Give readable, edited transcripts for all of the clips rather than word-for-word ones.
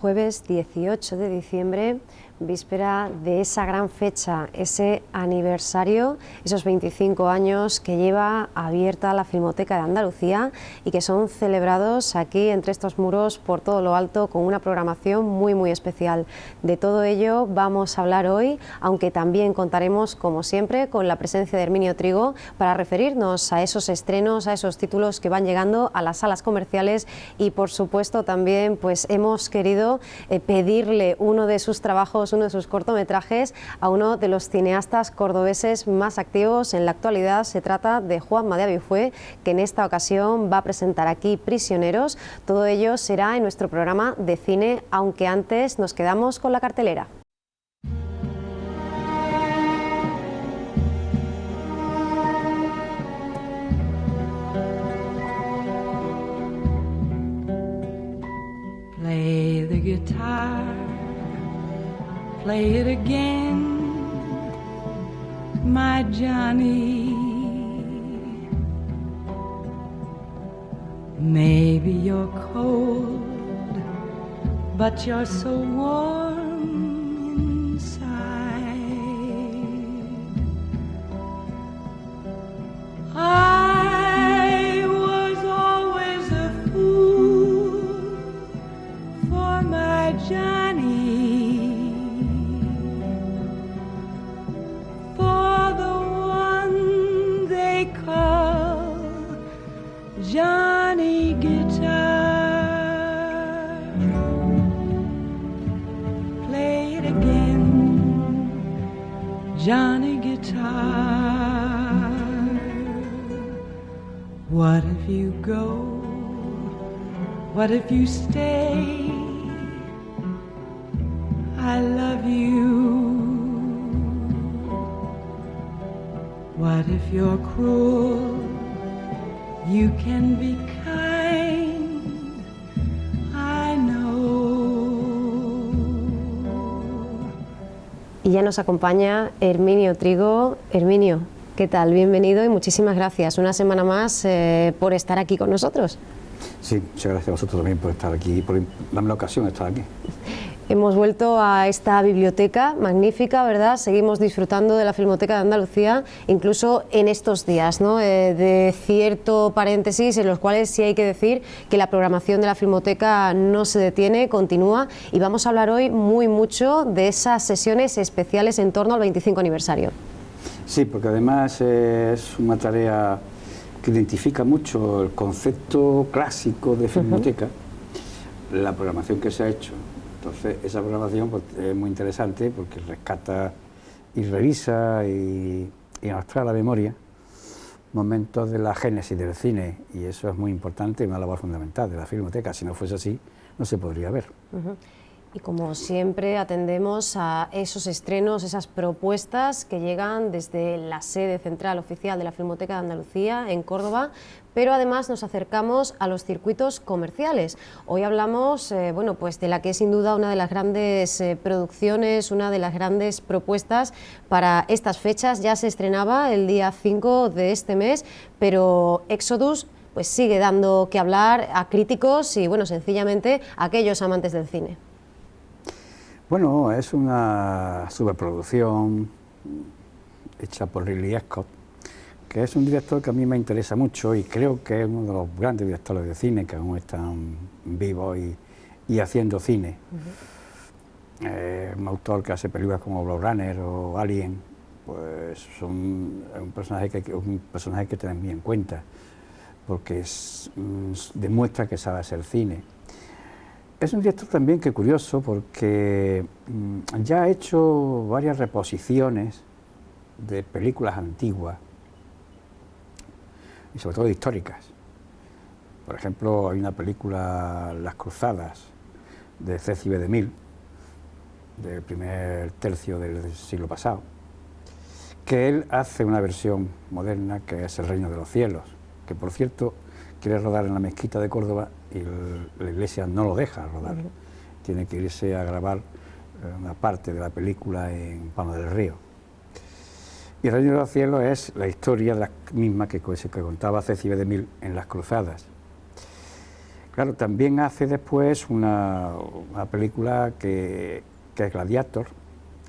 jueves 18 de diciembre, víspera de esa gran fecha, ese aniversario, esos 25 años que lleva abierta la Filmoteca de Andalucía y que son celebrados aquí entre estos muros por todo lo alto con una programación muy especial. De todo ello vamos a hablar hoy, aunque también contaremos, como siempre, con la presencia de Herminio Trigo para referirnos a esos estrenos, a esos títulos que van llegando a las salas comerciales y, por supuesto, también pues hemos querido pedirle uno de sus trabajos, uno de sus cortometrajes, a uno de los cineastas cordobeses más activos en la actualidad. Se trata de Juanma de Abifué, que en esta ocasión va a presentar aquí Prisioneros. Todo ello será en nuestro programa de cine, aunque antes nos quedamos con la cartelera. Play the guitar, play it again, my Johnny. Maybe you're cold, but you're so warm inside. I was always a fool for my Johnny, for the one they call Johnny Guitar. Play it again, Johnny Guitar. What if you go? What if you stay? I love you. What if you're cruel? You can be kind, I know. Y ya nos acompaña Herminio Trigo. Herminio, ¿qué tal? Bienvenido y muchísimas gracias una semana más por estar aquí con nosotros. Sí, muchas gracias a vosotros también por estar aquí, por darme la ocasión de estar aquí. Hemos vuelto a esta biblioteca magnífica, ¿verdad? Seguimos disfrutando de la Filmoteca de Andalucía, incluso en estos días, ¿no? De cierto paréntesis en los cuales sí hay que decir que la programación de la Filmoteca no se detiene, continúa, y vamos a hablar hoy mucho de esas sesiones especiales en torno al 25 aniversario. Sí, porque además es una tarea que identifica mucho el concepto clásico de Filmoteca, la programación que se ha hecho. Entonces, esa programación pues, es muy interesante porque rescata y revisa y nos trae a la memoria momentos de la génesis del cine, y eso es muy importante y una labor fundamental de la Filmoteca. Si no fuese así, no se podría ver. Y como siempre atendemos a esos estrenos, esas propuestas que llegan desde la sede central oficial de la Filmoteca de Andalucía en Córdoba, pero además nos acercamos a los circuitos comerciales. Hoy hablamos bueno, pues de la que es sin duda una de las grandes producciones, una de las grandes propuestas para estas fechas. Ya se estrenaba el día 5 de este mes, pero Exodus pues sigue dando que hablar a críticos y bueno, sencillamente a aquellos amantes del cine. Bueno, es una superproducción hecha por Ridley Scott, que es un director que a mí me interesa mucho y creo que es uno de los grandes directores de cine que aún están vivos y haciendo cine. Un autor que hace películas como Blade Runner o Alien, pues es un personaje que hay que tener muy en cuenta, porque demuestra que sabe hacer cine. Es un director también que curioso porque ya ha hecho varias reposiciones de películas antiguas y sobre todo históricas. Por ejemplo, hay una película, Las Cruzadas, de Cécile de Mille, del primer tercio del siglo pasado, que él hace una versión moderna que es El Reino de los Cielos, que por cierto quiere rodar en la mezquita de Córdoba y la iglesia no lo deja rodar. Tiene que irse a grabar una parte de la película en Palma del Río. Y El Reino de los Cielos es la historia de la misma que contaba Cécile de Mille en Las Cruzadas. Claro, también hace después una película que es Gladiator,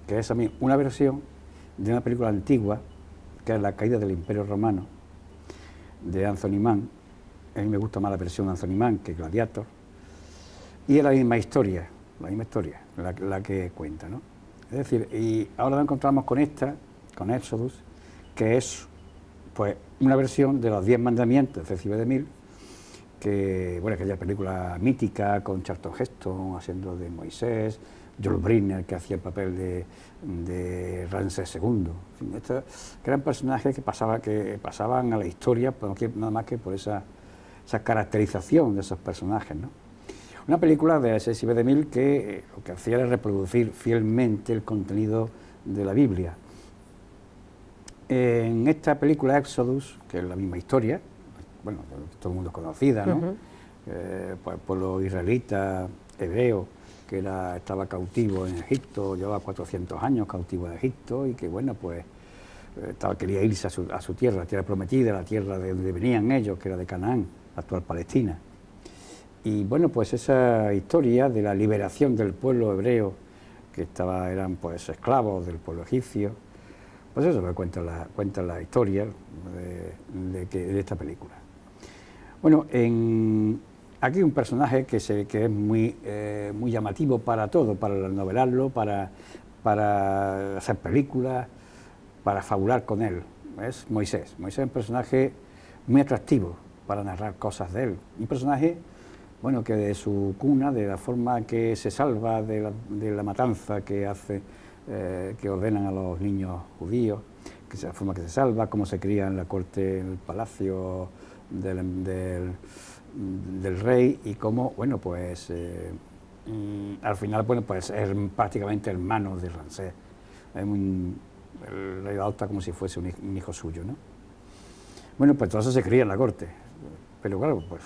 que es también una versión de una película antigua, que es La caída del Imperio Romano, de Anthony Mann. A mí me gusta más la versión de Anthony Mann que Gladiator. Y es la misma historia, la que cuenta, ¿no? Es decir, y ahora nos encontramos con esta, con Exodus, que es pues una versión de los 10 mandamientos de Cecil B. DeMille, que, bueno, aquella película mítica con Charlton Heston haciendo de Moisés, Joel Brynner, que hacía el papel de Ramsés II. En fin, estos que eran personajes que pasaban a la historia, nada más que por esa caracterización de esos personajes, ¿no? Una película de Cecil B. DeMille que lo que hacía era reproducir fielmente el contenido de la Biblia. En esta película Exodus, que es la misma historia, bueno, todo el mundo es conocida, ¿no? Pues el pueblo israelita, hebreo, que estaba cautivo en Egipto, llevaba 400 años cautivo en Egipto y que, bueno, pues quería irse a su tierra, la tierra prometida, la tierra de donde venían ellos, que era de Canaán, la actual Palestina. Y, bueno, pues esa historia de la liberación del pueblo hebreo, que eran pues esclavos del pueblo egipcio, pues eso me cuenta la historia de esta película. Bueno, aquí un personaje que es muy llamativo para todo, para novelarlo, para hacer películas, para fabular con él, es Moisés. Moisés es un personaje muy atractivo para narrar cosas de él. Un personaje, bueno, que de su cuna, de la forma que se salva de la matanza que hace, que ordenan a los niños judíos, que es la forma que se salva, cómo se cría en la corte, en el palacio del rey, y cómo, bueno, pues al final, bueno, pues es prácticamente hermano de Ramsés. El rey lo adopta como si fuese un hijo suyo, ¿no? Bueno, pues todo eso se cría en la corte, pero claro, pues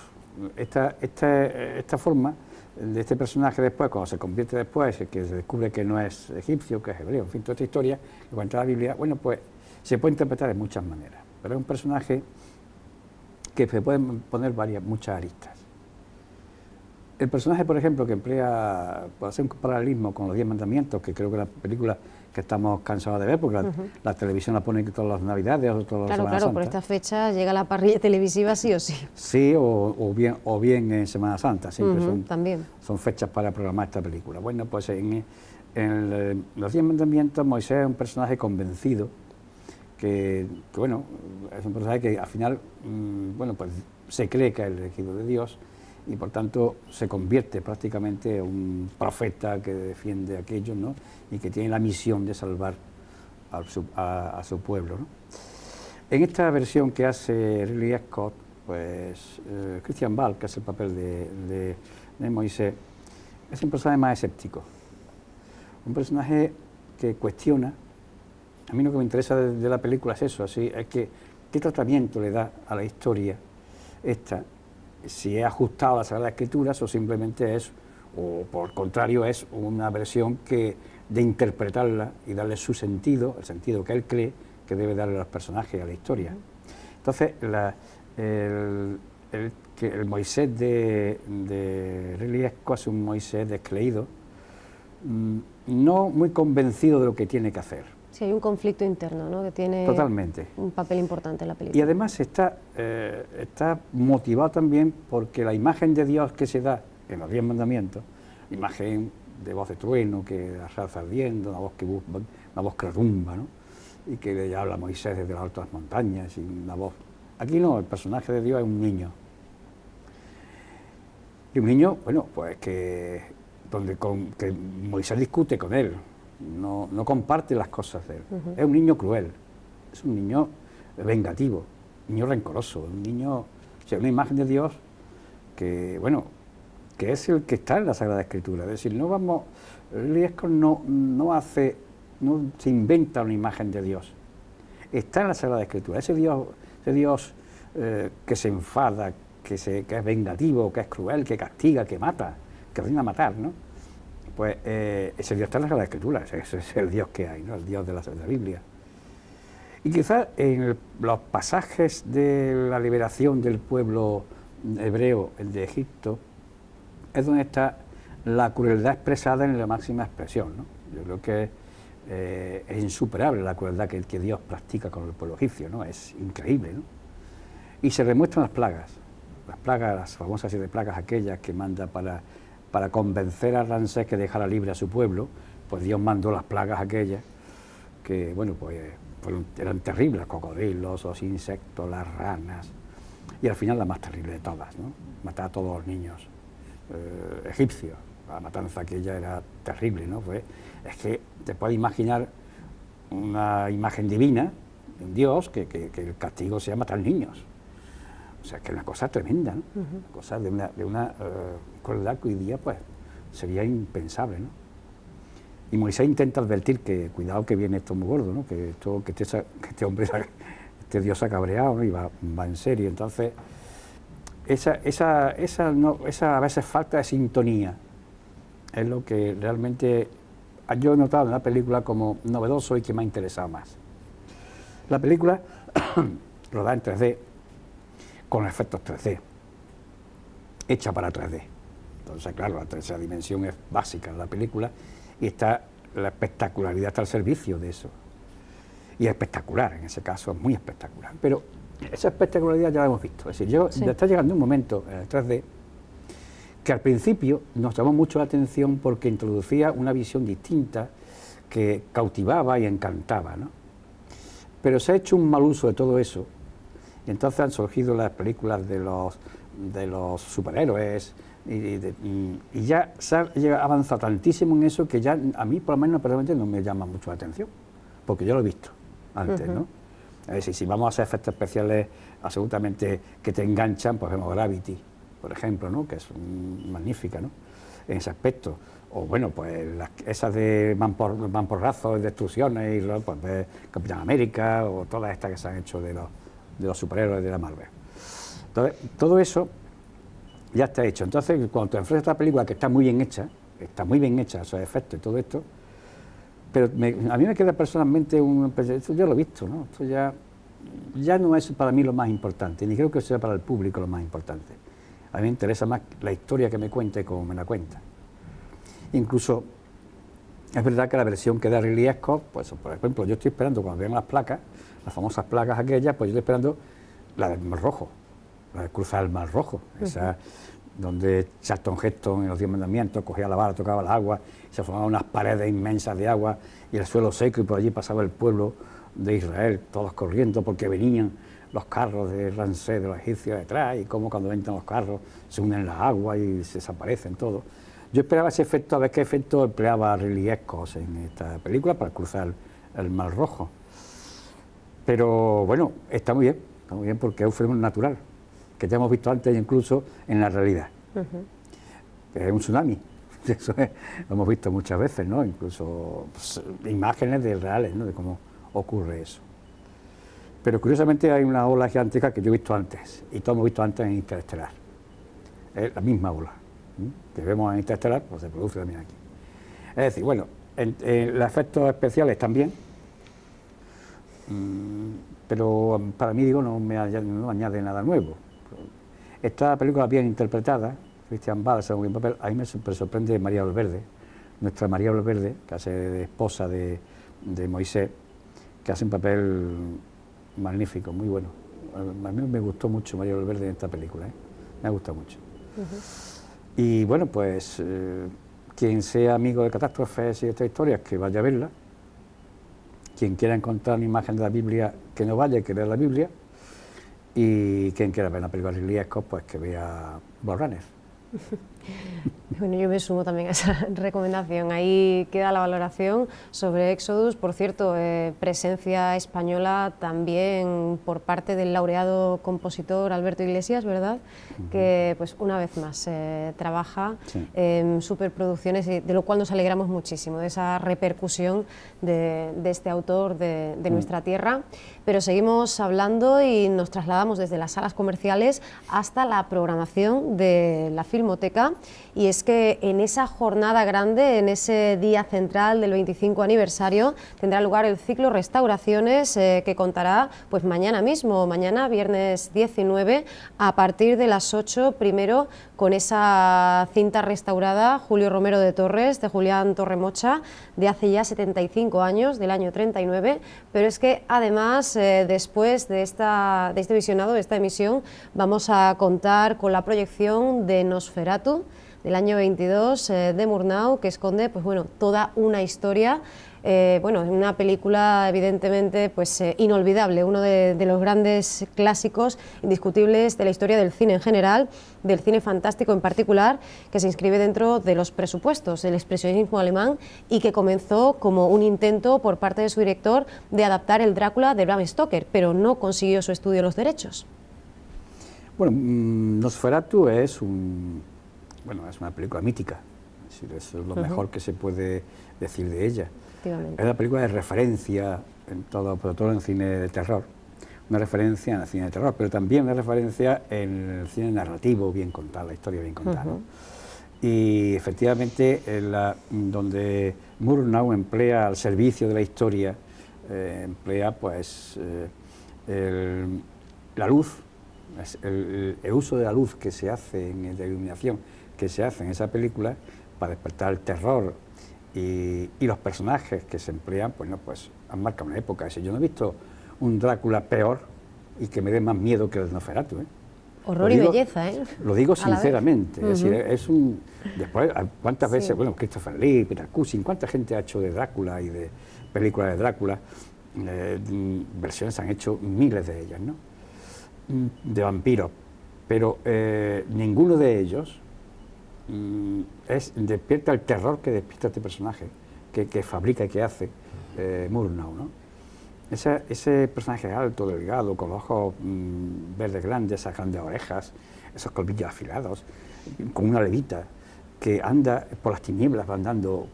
esta forma de este personaje después, cuando se convierte después, que se descubre que no es egipcio, que es hebreo, en fin, toda esta historia que cuenta la Biblia, bueno, pues se puede interpretar de muchas maneras, pero es un personaje que se pueden poner muchas aristas. El personaje, por ejemplo, que emplea, por hacer un paralelismo con los 10 mandamientos, que creo que la película que estamos cansados de ver, porque la televisión la pone todas las Navidades o todas las Semanas Santas. Por esta fecha llega la parrilla televisiva sí o sí. Sí, o bien en Semana Santa, siempre son fechas para programar esta película. Bueno, pues en los 10 mandamientos Moisés es un personaje convencido, que bueno, es un personaje que al final, bueno, pues se cree que es el elegido de Dios, y por tanto se convierte prácticamente en un profeta que defiende aquello, ¿no? Y que tiene la misión de salvar a su pueblo, ¿no? En esta versión que hace Ridley Scott, pues Christian Bale, que hace el papel de Moisés, es un personaje más escéptico, un personaje que cuestiona. A mí lo que me interesa de la película es eso, así, es que qué tratamiento le da a la historia esta, si es ajustado a las Sagradas Escrituras o simplemente es, o por el contrario, es una versión de interpretarla y darle su sentido, el sentido que él cree que debe darle a los personajes y a la historia. Entonces, el Moisés de Ridley Scott es un Moisés descreído, no muy convencido de lo que tiene que hacer. Sí, hay un conflicto interno, ¿no?, que tiene totalmente un papel importante en la película. Y además está motivado también porque la imagen de Dios que se da en los 10 mandamientos, imagen de voz de trueno, que la zarza ardiendo, una voz que retumba, ¿no?, y que le habla a Moisés desde las altas montañas, y una voz. Aquí no, el personaje de Dios es un niño. Y un niño, bueno, pues que Moisés discute con él. No comparte las cosas de él. Es un niño cruel, es un niño vengativo, un niño rencoroso, un niño, o sea, una imagen de Dios que, bueno, que es el que está en la Sagrada Escritura. Es decir, no se inventa una imagen de Dios, está en la Sagrada Escritura. Ese Dios que se enfada, que es vengativo, que es cruel, que castiga, que mata, que ordena matar, ¿no? Pues ese Dios está en la Sagrada Escritura, ese es el Dios que hay, ¿no?, el Dios de la Biblia. Y quizás en los pasajes de la liberación del pueblo hebreo, el de Egipto, es donde está la crueldad expresada en la máxima expresión, ¿no? Yo creo que es insuperable la crueldad que Dios practica con el pueblo egipcio, ¿no? Es increíble, ¿no? Y se demuestran las plagas, las famosas 7 plagas aquellas que manda para convencer a Ramsés que dejara libre a su pueblo. Pues Dios mandó las plagas aquellas que, bueno, pues eran terribles, los cocodrilos, los insectos, las ranas, y al final la más terrible de todas, ¿no? Matar a todos los niños egipcios. La matanza aquella era terrible, ¿no? Pues es que te puedes imaginar una imagen divina de un Dios que el castigo sea matar niños. O sea, que es una cosa tremenda, ¿no? Una cosa de una crueldad que hoy día pues sería impensable, ¿no? Y Moisés intenta advertir que cuidado que viene esto muy gordo, ¿no? Que este hombre, este Dios se ha cabreado, ¿no? Y va en serio. Entonces, esa a veces falta de sintonía es lo que realmente yo he notado en la película como novedoso y que me ha interesado más. La película rodada en 3D, con efectos 3D, hecha para 3D. Entonces, claro, la tercera dimensión es básica en la película y está la espectacularidad está al servicio de eso. Y es espectacular, en ese caso, es muy espectacular. Pero esa espectacularidad ya la hemos visto. Es decir, está llegando un momento en el 3D que al principio nos llamó mucho la atención porque introducía una visión distinta que cautivaba y encantaba, ¿no? Pero se ha hecho un mal uso de todo eso y entonces han surgido las películas de los superhéroes y ya se ha avanzado tantísimo en eso que ya a mí por lo menos personalmente no me llama mucho la atención, porque yo lo he visto antes, ¿no? Es decir, si vamos a hacer efectos especiales absolutamente que te enganchan, pues vemos Gravity, por ejemplo, ¿no? Que es magnífica, ¿no? En ese aspecto. O bueno, pues esas de mamporrazos, destrucciones, y pues de Capitán América, o todas estas que se han hecho de los superhéroes de la Marvel. Entonces, todo eso ya está hecho. Entonces, cuando te enfrentas a esta película que está muy bien hecha, esos efectos y todo esto, pero a mí me queda personalmente esto yo lo he visto, ¿no? Esto ya no es para mí lo más importante, ni creo que sea para el público lo más importante. A mí me interesa más la historia que me cuenta y cómo me la cuenta. Incluso, es verdad que la versión que da Ridley Scott, pues por ejemplo, yo estoy esperando cuando vean las placas, las famosas placas aquellas, pues yo estoy esperando la del Mar Rojo, la de cruzar el Mar Rojo, esa donde Charlton Heston en los 10 mandamientos cogía la vara, tocaba el agua, se formaban unas paredes inmensas de agua y el suelo seco y por allí pasaba el pueblo de Israel, todos corriendo porque venían los carros de Ramsés, de los egipcios detrás, y cómo cuando entran los carros se unen las aguas y se desaparecen todos. Yo esperaba ese efecto, a ver qué efecto empleaba Ridley Scott en esta película para cruzar el Mar Rojo. Pero bueno, está muy bien porque es un fenómeno natural, que ya hemos visto antes incluso en la realidad. Que es un tsunami, eso lo hemos visto muchas veces, ¿no? Incluso pues, imágenes reales, ¿no? De cómo ocurre eso. Pero curiosamente hay una ola gigantesca que yo he visto antes, y todos hemos visto antes en Interestelar. Es la misma ola que vemos en Interestelar, pues se produce también aquí. Es decir, bueno, los efectos especiales también, pero para mí, digo, no añade nada nuevo. Esta película bien interpretada, Christian Bale hace un buen papel. A mí me sorprende María Valverde, nuestra María Valverde, que hace de esposa de Moisés, que hace un papel magnífico, muy bueno. A mí me gustó mucho María Valverde en esta película, me ha gustado mucho. Y bueno, pues quien sea amigo de Catástrofes y de estas historias, que vaya a verla. Quien quiera encontrar una imagen de la Biblia, que no vaya, que vea la Biblia. Y quien quiera ver una película de Ridley Scott, pues que vea Blade Runner. Bueno, yo me sumo también a esa recomendación. Ahí queda la valoración sobre Exodus. Por cierto, presencia española también por parte del laureado compositor Alberto Iglesias, ¿verdad? Que pues una vez más trabaja en superproducciones, de lo cual nos alegramos muchísimo, de esa repercusión de este autor de nuestra tierra. Pero seguimos hablando y nos trasladamos desde las salas comerciales hasta la programación de la Filmoteca, Andalucía, y es que en esa jornada grande, en ese día central del 25 aniversario, tendrá lugar el ciclo Restauraciones que contará pues mañana mismo, mañana viernes 19, a partir de las 8, primero con esa cinta restaurada Julio Romero de Torres, de Julián Torremocha, de hace ya 75 años, del año 39, pero es que además después de este visionado, de esta emisión, vamos a contar con la proyección de Nosferatu, del año 22, de Murnau, que esconde pues, bueno, toda una historia, bueno, una película evidentemente pues, inolvidable, uno de los grandes clásicos indiscutibles de la historia del cine en general, del cine fantástico en particular, que se inscribe dentro de los presupuestos del expresionismo alemán y que comenzó como un intento por parte de su director de adaptar el Drácula de Bram Stoker, pero no consiguió su estudio los derechos. Bueno, Nosferatu es una película mítica, es decir, eso es lo mejor que se puede decir de ella. Es una película de referencia, sobre todo en el cine de terror, una referencia en el cine de terror, pero también una referencia en el cine narrativo bien contado, la historia bien contada. ¿No? Y efectivamente, donde Murnau emplea al servicio de la historia, emplea pues la luz, el uso de la luz que se hace, de iluminación, que se hace en esa película para despertar el terror y los personajes que se emplean, pues no, pues han marcado una época. Yo no he visto un Drácula peor y que me dé más miedo que el de Nosferatu, ¿eh? Horror y belleza, ¿eh? Lo digo sinceramente, es decir, después, ¿cuántas veces, bueno, Christopher Lee, Peter Cushing, cuánta gente ha hecho de Drácula y de películas de Drácula, versiones han hecho miles de ellas, ¿no? De vampiros, pero ninguno de ellos despierta el terror que despierta este personaje, que fabrica y que hace Murnau, ¿no? Ese personaje alto, delgado, con los ojos verdes grandes, esas grandes orejas, esos colmillos afilados, con una levita, que anda por las tinieblas, va andando,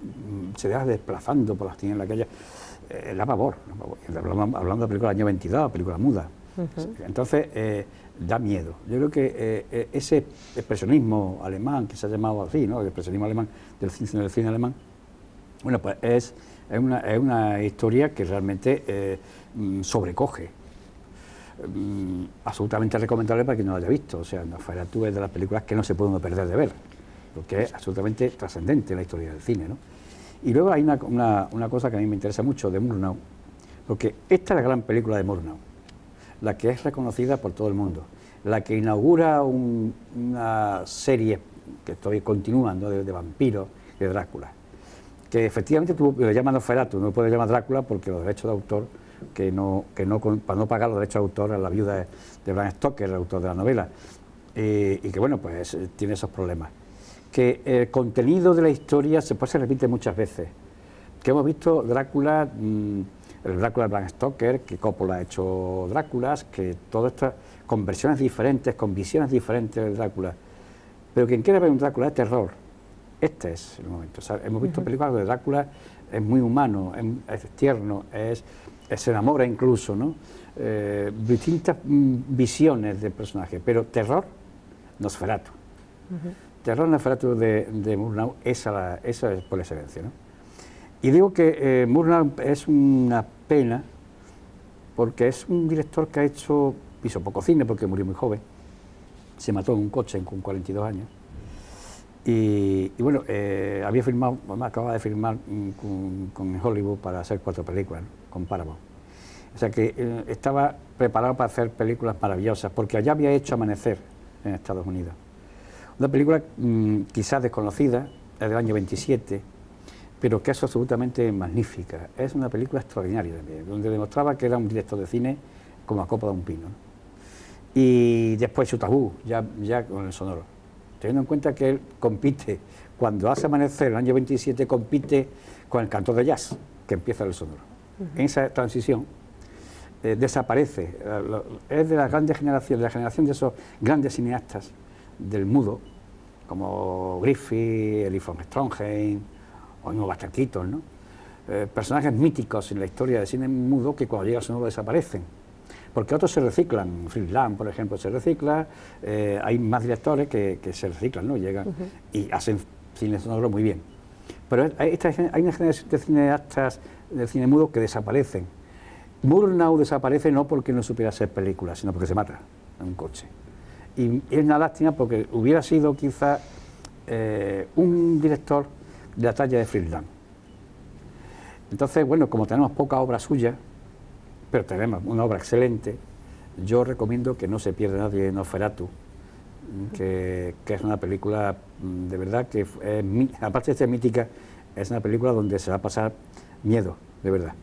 se deja desplazando por las tinieblas, aquella, da pavor. Hablando de película del año 22, película muda. Entonces, da miedo. Yo creo que ese expresionismo alemán, que se ha llamado así, ¿no? El expresionismo alemán del cine alemán, bueno, pues es una historia que realmente sobrecoge. Absolutamente recomendable para quien no lo haya visto. O sea, Nosferatu es de las películas que no se puede uno perder de ver, porque es absolutamente trascendente en la historia del cine, ¿no? Y luego hay una cosa que a mí me interesa mucho de Murnau, porque esta es la gran película de Murnau, la que es reconocida por todo el mundo, la que inaugura una serie que todavía continúa, ¿no? de vampiros, de Drácula, que efectivamente tú le llamas Nosferatu, no puedes llamar Drácula porque los derechos de autor, para no pagar los derechos de autor a la viuda de Bram Stoker, el autor de la novela, y que bueno, pues tiene esos problemas. Que el contenido de la historia se repite muchas veces, que hemos visto Drácula, el Drácula de Bram Stoker, que Coppola ha hecho Dráculas, que todo esto con versiones diferentes, con visiones diferentes del Drácula, pero quien quiere ver un Drácula de terror, este es el momento. O sea, hemos visto películas de Drácula, es muy humano, es tierno, se enamora incluso, ¿no? Distintas visiones del personaje, pero terror, Nosferatu. Terror, Nosferatu de Murnau, esa es por excelencia, ¿no? Y digo que Murnau es una pena porque es un director que hizo poco cine porque murió muy joven, se mató en un coche con 42 años y bueno, acababa de firmar con Hollywood para hacer 4 películas, ¿no? Con Paramount. O sea que estaba preparado para hacer películas maravillosas porque allá había hecho Amanecer en Estados Unidos. Una película quizás desconocida, es del año 27, pero que es absolutamente magnífica. Es una película extraordinaria también, donde demostraba que era un director de cine como a copa de un pino, ¿no? Y después su tabú, ya con el sonoro. Teniendo en cuenta que él compite, cuando hace Amanecer en el año 27, compite con el cantor de jazz, que empieza el sonoro. En esa transición desaparece. Es de la generación de esos grandes cineastas del mudo, como Griffith, Eli von Stroheim, o mismo Buster Keaton, ¿no? Personajes míticos en la historia del cine mudo que cuando llega el sonoro desaparecen. porque otros se reciclan, Fritz Lang, por ejemplo, se recicla, hay más directores que se reciclan, ¿no? Llegan y hacen cine sonoro muy bien. Pero hay una generación de cineastas del cine mudo que desaparecen. Murnau desaparece no porque no supiera hacer películas, sino porque se mata en un coche. Y es una lástima porque hubiera sido quizá un director de la talla de Fritz Lang. Entonces, bueno, como tenemos poca obra suya, pero tenemos una obra excelente, yo recomiendo que no se pierda nadie Nosferatu, que es una película de verdad que, aparte de ser mítica, es una película donde se va a pasar miedo, de verdad.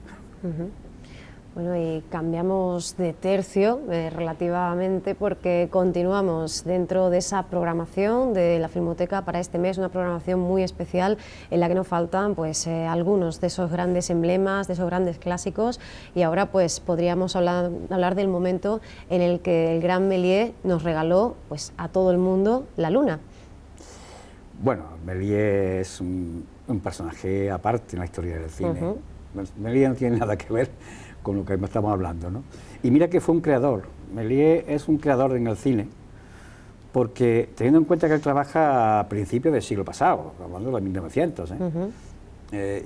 Bueno, y cambiamos de tercio relativamente porque continuamos dentro de esa programación de la Filmoteca para este mes, una programación muy especial en la que nos faltan pues algunos de esos grandes emblemas, de esos grandes clásicos, y ahora pues podríamos hablar del momento en el que el gran Méliès nos regaló pues a todo el mundo La Luna. Bueno, Méliès es un personaje aparte en la historia del cine. Méliès no tiene nada que ver con lo que estamos hablando, ¿no? Y mira que fue un creador. Méliès es un creador en el cine, porque teniendo en cuenta que él trabaja a principios del siglo pasado, hablando de 1900,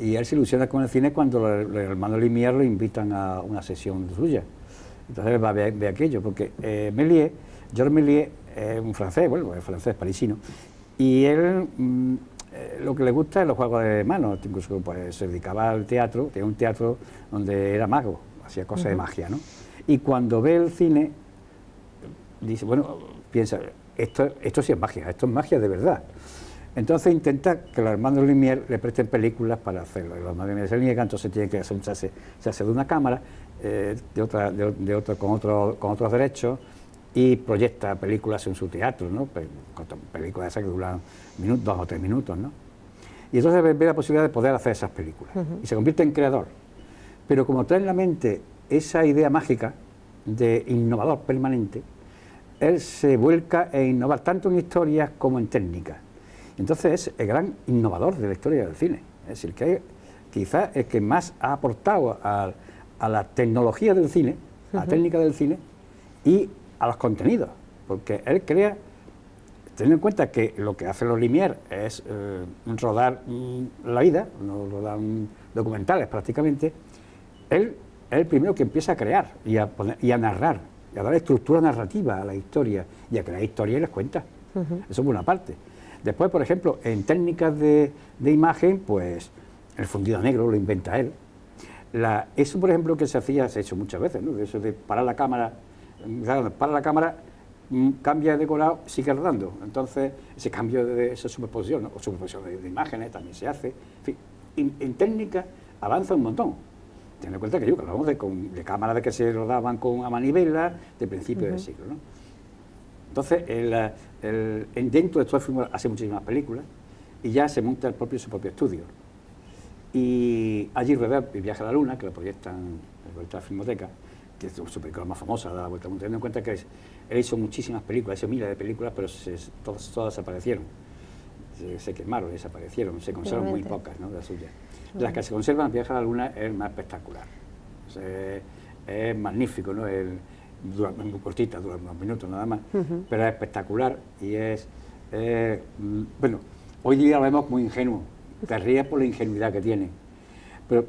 y él se ilusiona con el cine cuando el hermano Lumière lo invitan a una sesión suya. Entonces él va a ver aquello, porque Méliès, Georges Méliès, es un francés, bueno, es francés, parisino, y él lo que le gusta es los juegos de manos, incluso pues, se dedicaba al teatro, tenía un teatro donde era mago, hacía cosas de magia, ¿no? Y cuando ve el cine, dice, bueno, piensa, esto sí es magia, esto es magia de verdad. Entonces intenta que los hermanos Lumière le presten películas para hacerlo. Y los hermanos Lumière se niegan, entonces tiene que hacer se hace de una cámara, con otros derechos, y proyecta películas en su teatro, ¿no? Películas esas que duran 2 o 3 minutos, ¿no? Y entonces ve la posibilidad de poder hacer esas películas. Y se convierte en creador. Pero como trae en la mente esa idea mágica de innovador permanente, él se vuelca a innovar tanto en historias como en técnicas. Entonces es el gran innovador de la historia del cine. Es decir, que quizás el que más ha aportado a la tecnología del cine, a la técnica del cine y a los contenidos, porque él crea, teniendo en cuenta que lo que hace los Lumière es rodar la vida, no rodar documentales prácticamente, él es el primero que empieza a crear y a narrar, y a dar estructura narrativa a la historia, y a crear historias y les cuenta. Eso por una parte. Después, por ejemplo, en técnicas de imagen, pues el fundido negro lo inventa él. Eso, por ejemplo, que se ha hecho muchas veces, ¿no? Eso de parar la cámara, cambia de decorado, sigue rodando. Entonces, ese cambio de esa superposición, ¿no? O superposición de imágenes también se hace. En fin, en técnica avanza un montón. Ten en cuenta que hablamos de cámaras que se rodaban a manivela de principios del siglo, ¿no? Entonces, dentro de todo el film hace muchísimas películas y ya se monta su propio estudio. Y allí rueda El viaje a la luna, que lo proyectan en la Filmoteca, que es su película más famosa, da la vuelta al mundo, teniendo en cuenta que él hizo muchísimas películas, hizo miles de películas, pero todas desaparecieron. Se quemaron, desaparecieron, se conservan muy pocas, ¿no? De las suyas. De las que se conservan, El viaje a la luna es el más espectacular. Es magnífico, ¿no? Dura muy cortita, dura unos minutos nada más, pero es espectacular y bueno, hoy día lo vemos muy ingenuo, te ríes por la ingenuidad que tiene, pero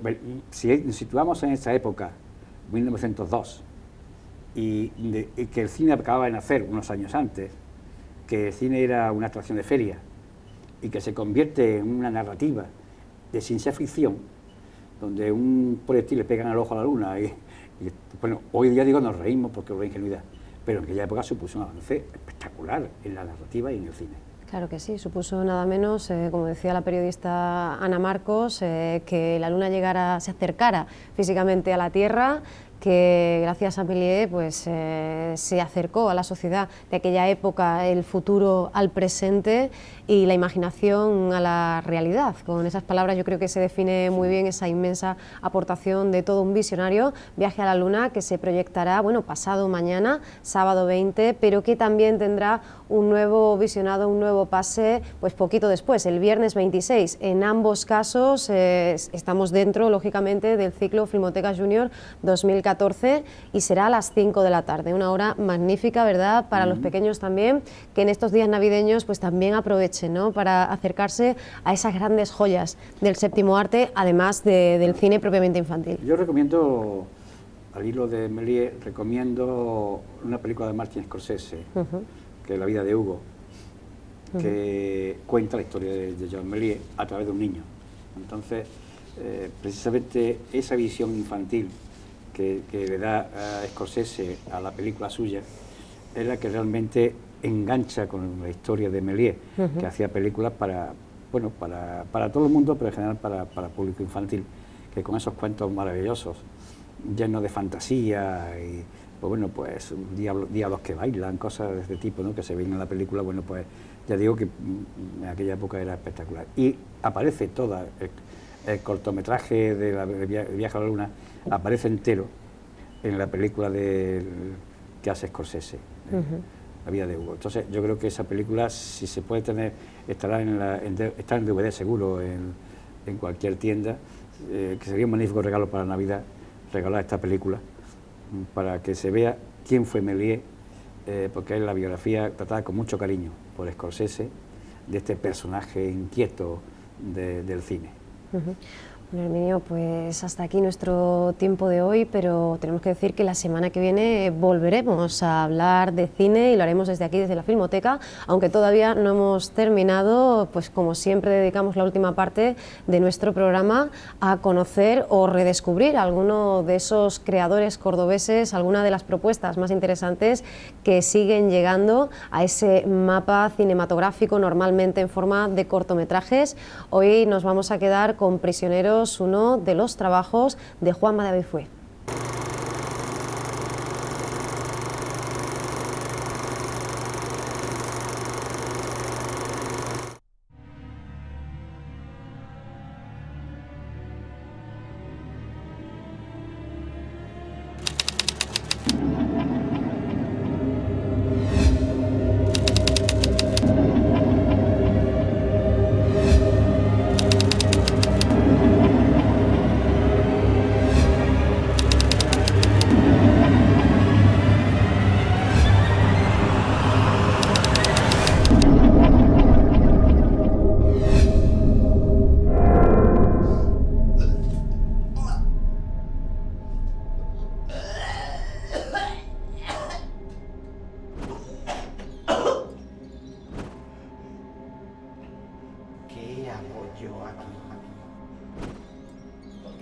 si nos situamos en esa época, 1902, y que el cine acababa de nacer unos años antes, que el cine era una atracción de feria y que se convierte en una narrativa de ciencia ficción, donde un proyectil le pega en el ojo a la luna y bueno, hoy día digo nos reímos porque es la ingenuidad, pero en aquella época supuso un avance espectacular en la narrativa y en el cine. Claro que sí, supuso nada menos, como decía la periodista Ana Marcos, que la luna se acercara físicamente a la Tierra, que gracias a Méliès pues, se acercó a la sociedad de aquella época el futuro al presente y la imaginación a la realidad. Con esas palabras yo creo que se define muy bien esa inmensa aportación de todo un visionario. Viaje a la luna, que se proyectará, bueno, pasado mañana, sábado 20, pero que también tendrá un nuevo visionado, un nuevo pase, pues poquito después, el viernes 26. En ambos casos estamos dentro, lógicamente, del ciclo Filmoteca Junior 2014. 14 y será a las 5 de la tarde. Una hora magnífica, ¿verdad?, para los pequeños también, que en estos días navideños pues también aprovechen, ¿no?, para acercarse a esas grandes joyas del séptimo arte, además del cine propiamente infantil. Yo recomiendo, al hilo de Méliès, recomiendo una película de Martin Scorsese, que es La vida de Hugo, que cuenta la historia de Jean Méliès a través de un niño. Entonces, precisamente esa visión infantil que le da a Scorsese a la película suya es la que realmente engancha con la historia de Méliès, que hacía películas para todo el mundo, pero en general para público infantil, que con esos cuentos maravillosos, llenos de fantasía y pues diablos que bailan, cosas de este tipo, ¿no?, que se ven en la película. Bueno, pues ya digo que en aquella época era espectacular. Y aparece toda el cortometraje de Viaje a la Luna, aparece entero en la película que hace Scorsese, La vida de Hugo. Entonces yo creo que esa película, si se puede tener, está en DVD seguro, en cualquier tienda, que sería un magnífico regalo para Navidad, regalar esta película, para que se vea quién fue Méliès, porque es la biografía tratada con mucho cariño por Scorsese, de este personaje inquieto del cine. Bueno, Herminio, pues hasta aquí nuestro tiempo de hoy, pero tenemos que decir que la semana que viene volveremos a hablar de cine y lo haremos desde aquí, desde la Filmoteca, aunque todavía no hemos terminado. Pues como siempre dedicamos la última parte de nuestro programa a conocer o redescubrir a alguno de esos creadores cordobeses, alguna de las propuestas más interesantes que siguen llegando a ese mapa cinematográfico, normalmente en forma de cortometrajes. Hoy nos vamos a quedar con Prisioneros, uno de los trabajos de Juanma de Avifué.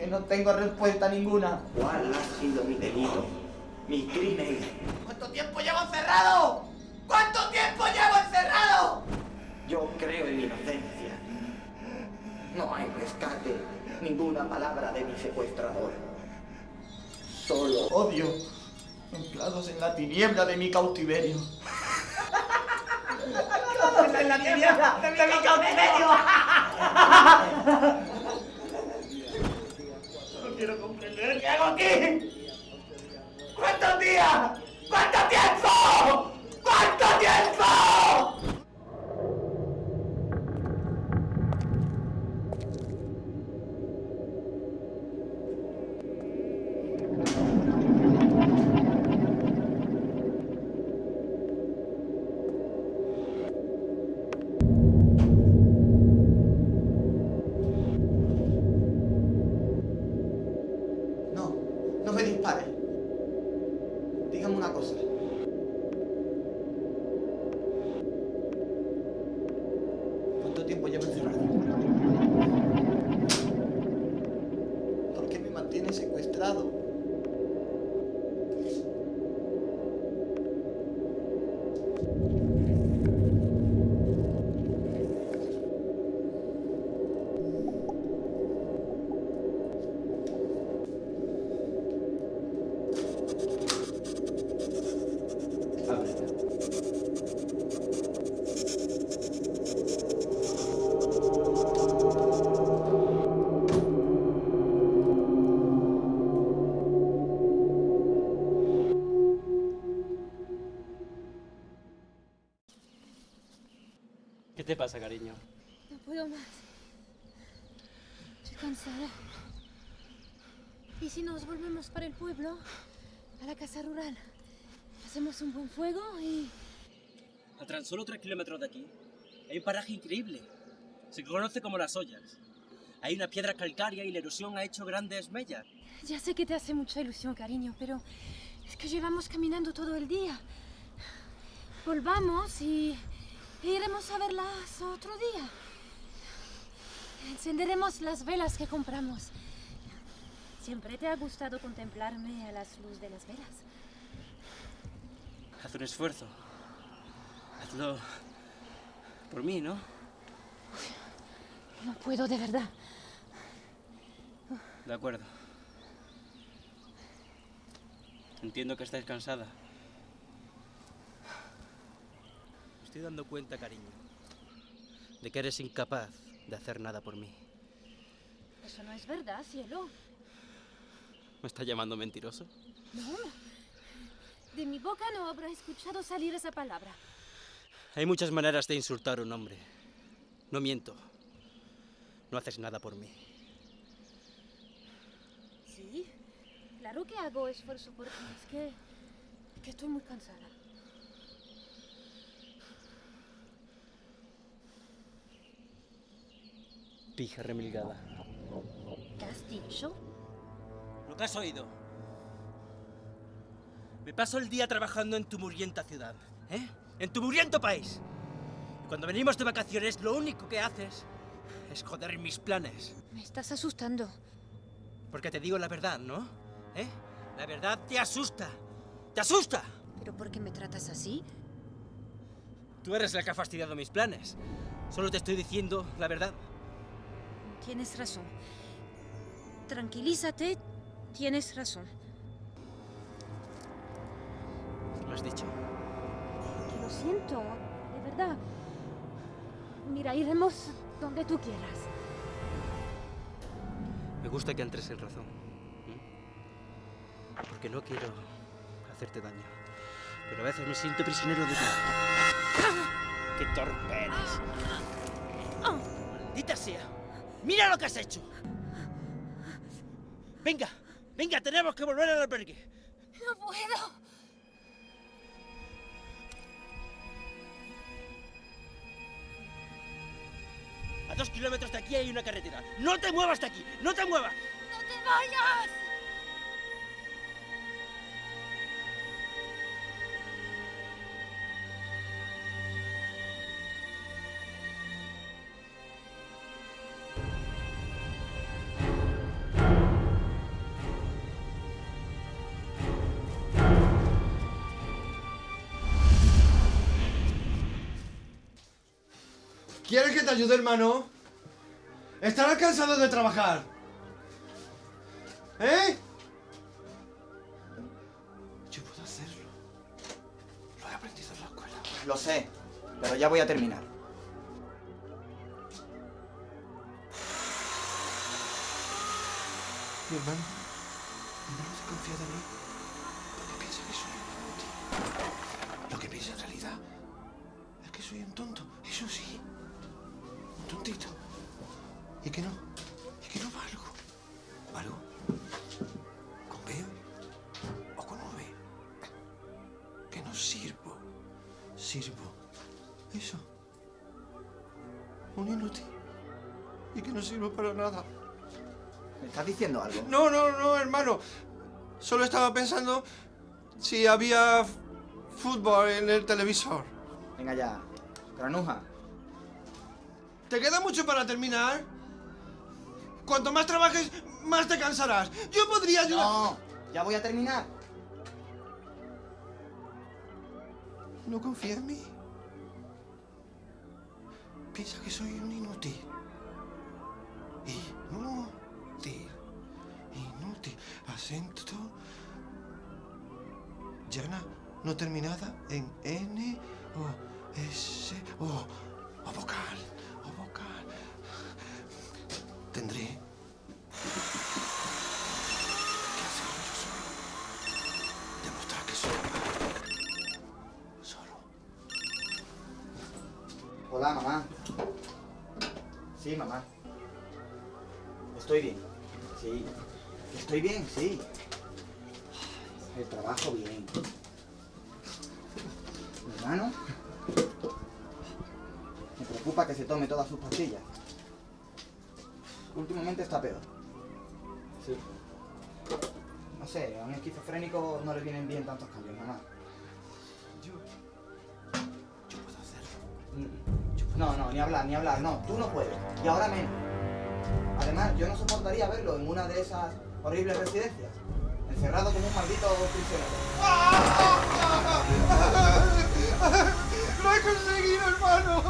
No tengo respuesta ninguna. ¿Cuál ha sido mi delito? Mi crimen. ¿Cuánto tiempo llevo encerrado? ¿Cuánto tiempo llevo encerrado? Yo creo en mi inocencia. No hay rescate, ninguna palabra de mi secuestrador. Solo odio, anclados en la tiniebla de mi cautiverio. ¡Anclados en la tiniebla de mi cautiverio! Quiero comprender qué hago aquí. ¿Cuántos días? ¿Cuánto tiempo? ¿Cuánto tiempo? No me dispare. Dígame una cosa. ¿Cuánto tiempo llevo encerrado? ¿Por qué me mantiene secuestrado? ¿Qué te pasa, cariño? No puedo más. Estoy cansada. ¿Y si nos volvemos para el pueblo? A la casa rural. Hacemos un buen fuego y... A tan solo 3 kilómetros de aquí hay un paraje increíble. Se conoce como Las Ollas. Hay una piedra calcárea y la erosión ha hecho grandes mellas. Ya sé que te hace mucha ilusión, cariño, pero es que llevamos caminando todo el día. Volvamos y iremos a verlas otro día. Encenderemos las velas que compramos. Siempre te ha gustado contemplarme a la luz de las velas. Haz un esfuerzo. Hazlo por mí, ¿no? No puedo, de verdad. De acuerdo. Entiendo que estáis cansada. Me estoy dando cuenta, cariño, de que eres incapaz de hacer nada por mí. Eso no es verdad, cielo. ¿Me estás llamando mentiroso? No. De mi boca no habrá escuchado salir esa palabra. Hay muchas maneras de insultar a un hombre. No miento. No haces nada por mí. Sí, claro que hago esfuerzo por ti. Es que estoy muy cansada. Pija remilgada. ¿Qué has dicho? Lo que has oído. Me paso el día trabajando en tu murienta ciudad, ¿eh? En tu muriento país. Y cuando venimos de vacaciones, lo único que haces es joder mis planes. Me estás asustando. Porque te digo la verdad, ¿no? ¿Eh? La verdad te asusta. ¡Te asusta! ¿Pero por qué me tratas así? Tú eres la que ha fastidiado mis planes. Solo te estoy diciendo la verdad. Tienes razón. Tranquilízate. Tienes razón. ¿Lo has dicho? Que lo siento, de verdad. Mira, iremos donde tú quieras. Me gusta que entres en razón. Porque no quiero hacerte daño. Pero a veces me siento prisionero de ti. ¡Qué torpe eres! ¡Maldita sea! ¡Mira lo que has hecho! ¡Venga! ¡Venga! ¡Tenemos que volver al albergue! ¡No puedo! A 2 kilómetros de aquí hay una carretera. ¡No te muevas de aquí! ¡No te muevas! ¡No te vayas! ¿Quieres que te ayude, hermano? Estarás cansado de trabajar. ¿Eh? Yo puedo hacerlo. Lo he aprendido en la escuela. Lo sé, pero ya voy a terminar. Mi hermano se confía de mí porque piensa que soy un inútil. Lo que piensa en realidad es que soy un tonto. Eso sí. Un tontito. Y que no valgo. ¿Valgo? ¿Con B o con V? Que no sirvo. Sirvo. Eso. Un inútil. Y que no sirvo para nada. ¿Me estás diciendo algo? No, hermano. Solo estaba pensando si había fútbol en el televisor. Venga ya, granuja. ¿Te queda mucho para terminar? Cuanto más trabajes, más te cansarás. Yo podría ayudar... No, ya voy a terminar. ¿No confía en mí? Piensa que soy un inútil. Inútil. Acento... Llana no terminada en N o S o vocal. Tendré que hacerlo yo solo. Demostrar que soy solo. Hola, mamá. Sí, mamá. Estoy bien. Sí. Estoy bien, sí. El trabajo bien. Mi hermano me preocupa que se tome todas sus pastillas. Últimamente está peor. Sí. No sé, a un esquizofrénico no le vienen bien tantos cambios, mamá. Yo puedo hacerlo. No, ni hablar, no. Tú no puedes. Y ahora menos. Además, yo no soportaría verlo en una de esas horribles residencias. Encerrado como un maldito prisionero. ¡Lo he conseguido, hermano!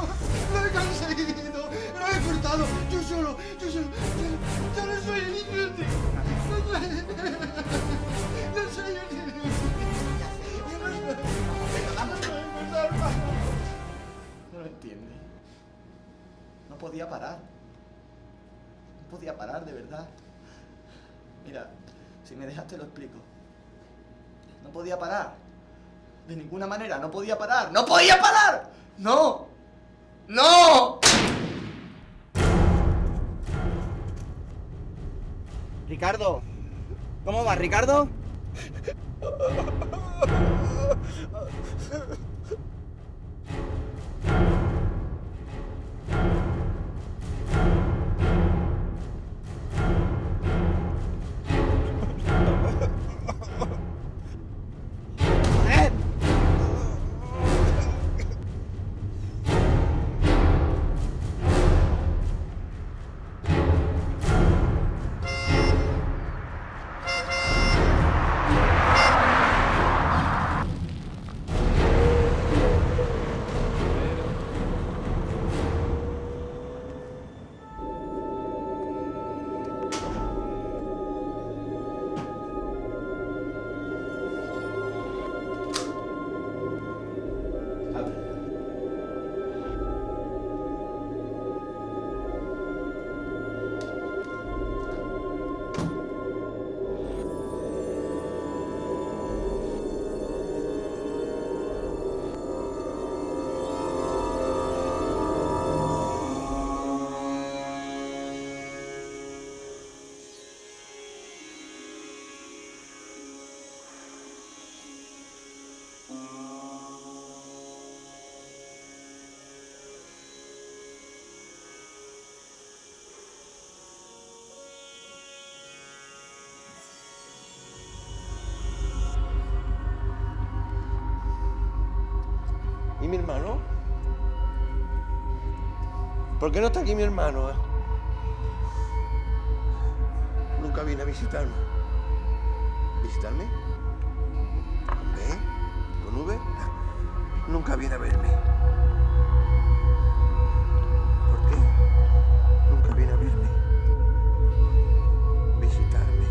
¡Lo he conseguido! ¡Lo he cortado! ¡Yo solo! ¡Ya no soy el inútil! ¡No soy el inútil! No lo entiende. No podía parar. No podía parar, de verdad. Mira, si me dejas te lo explico. No podía parar. De ninguna manera, no podía parar. ¡No podía parar! ¡No! ¡No! Ricardo. ¿Cómo vas, Ricardo? ¿Y mi hermano? ¿Por qué no está aquí mi hermano? Nunca viene a visitarme. ¿Visitarme? ¿Con B? ¿Con V? Nunca viene a verme. ¿Por qué? Nunca viene a verme. Visitarme.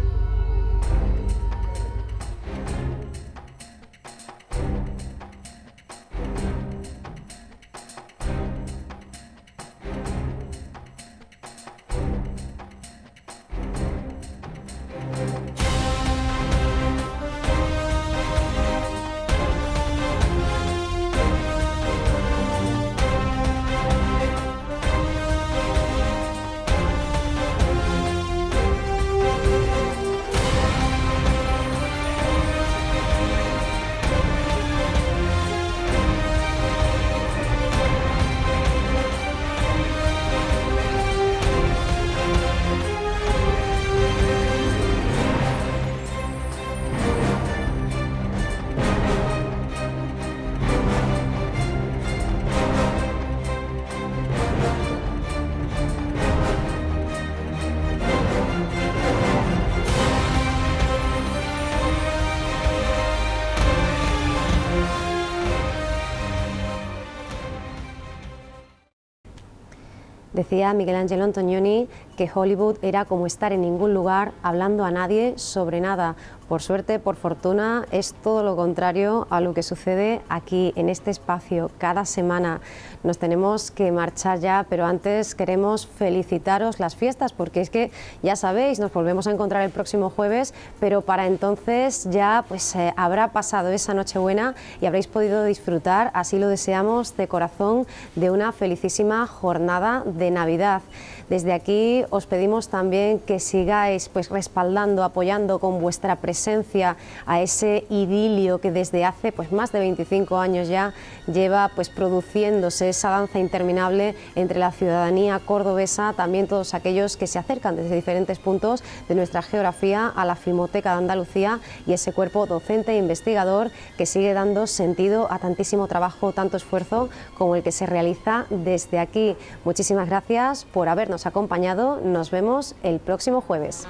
Decía Miguel Ángel Antonioni que Hollywood era como estar en ningún lugar, hablando a nadie, sobre nada. Por suerte, por fortuna, es todo lo contrario a lo que sucede aquí, en este espacio, cada semana. Nos tenemos que marchar ya, pero antes queremos felicitaros las fiestas, porque es que, ya sabéis, nos volvemos a encontrar el próximo jueves, pero para entonces ya pues habrá pasado esa Nochebuena y habréis podido disfrutar, así lo deseamos de corazón, de una felicísima jornada de Navidad. Desde aquí os pedimos también que sigáis pues respaldando, apoyando con vuestra presencia a ese idilio que desde hace pues más de 25 años ya lleva pues produciéndose esa danza interminable entre la ciudadanía cordobesa, también todos aquellos que se acercan desde diferentes puntos de nuestra geografía a la Filmoteca de Andalucía y ese cuerpo docente e investigador que sigue dando sentido a tantísimo trabajo, tanto esfuerzo como el que se realiza desde aquí. Muchísimas gracias por habernos acompañado, nos vemos el próximo jueves.